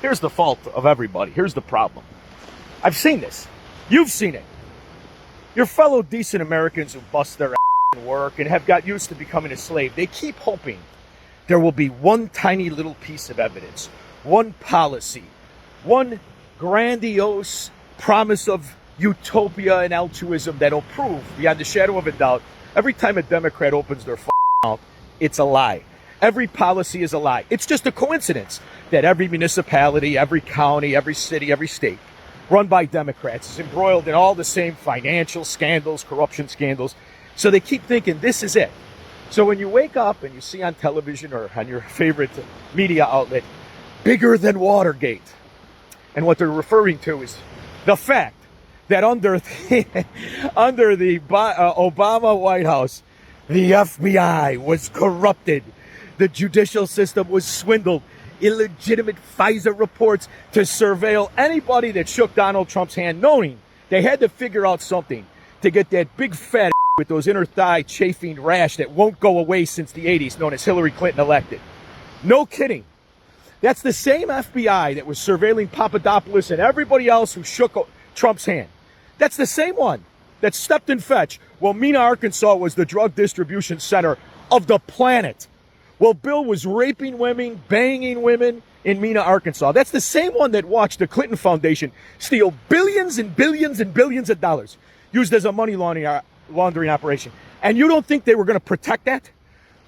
Here's the fault of everybody. Here's the problem. I've seen this. You've seen it. Your fellow decent Americans who bust their ass and work and have got used to becoming a slave, they keep hoping there will be one tiny little piece of evidence, one policy, one grandiose promise of utopia and altruism that'll prove beyond the shadow of a doubt every time a Democrat opens their mouth, it's a lie. Every policy is a lie. It's just a coincidence that every municipality, every county, every city, every state run by Democrats is embroiled in all the same financial scandals, corruption scandals. So they keep thinking this is it. So when you wake up and you see on television or on your favorite media outlet, bigger than Watergate, and what they're referring to is the fact that under the Obama White House, the FBI was corrupted. The judicial system was swindled. Illegitimate FISA reports to surveil anybody that shook Donald Trump's hand, knowing they had to figure out something to get that big fat with those inner thigh chafing rash that won't go away since the 80s, known as Hillary Clinton elected. No kidding. That's the same FBI that was surveilling Papadopoulos and everybody else who shook Trump's hand. That's the same one that stepped in fetch. Well, Mena, Arkansas was the drug distribution center of the planet. Well, Bill was raping women, banging women in Mena, Arkansas. That's the same one that watched the Clinton Foundation steal billions and billions and billions of dollars used as a money laundering operation. And you don't think they were going to protect that?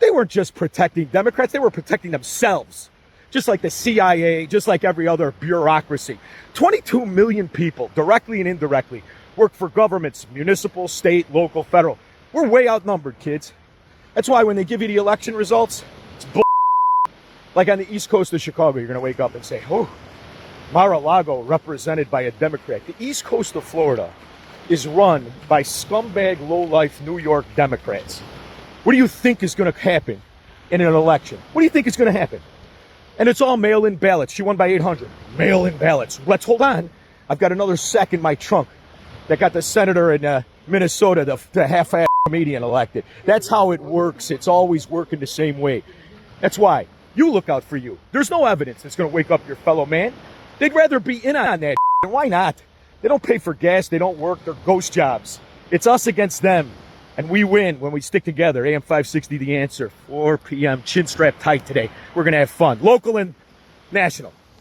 They weren't just protecting Democrats. They were protecting themselves, just like the CIA, just like every other bureaucracy. 22 million people, directly and indirectly, work for governments, municipal, state, local, federal. We're way outnumbered, kids. That's why when they give you the election results, it's bull. Like on the east coast of Chicago, you're going to wake up and say, oh, Mar-a-Lago represented by a Democrat. The east coast of Florida is run by scumbag, low-life New York Democrats. What do you think is going to happen in an election? What do you think is going to happen? And it's all mail-in ballots. She won by 800. Mail-in ballots. Let's hold on. I've got another sack in my trunk that got the senator in Minnesota, the half-ass comedian elected. That's how it works. It's always working the same way. That's why you look out for you. There's no evidence that's going to wake up your fellow man. They'd rather be in on that. And why not? They don't pay for gas. They don't work. They're ghost jobs. It's us against them. And we win when we stick together. AM 560, The Answer, 4 p.m. Chinstrap tight today. We're going to have fun. Local and national.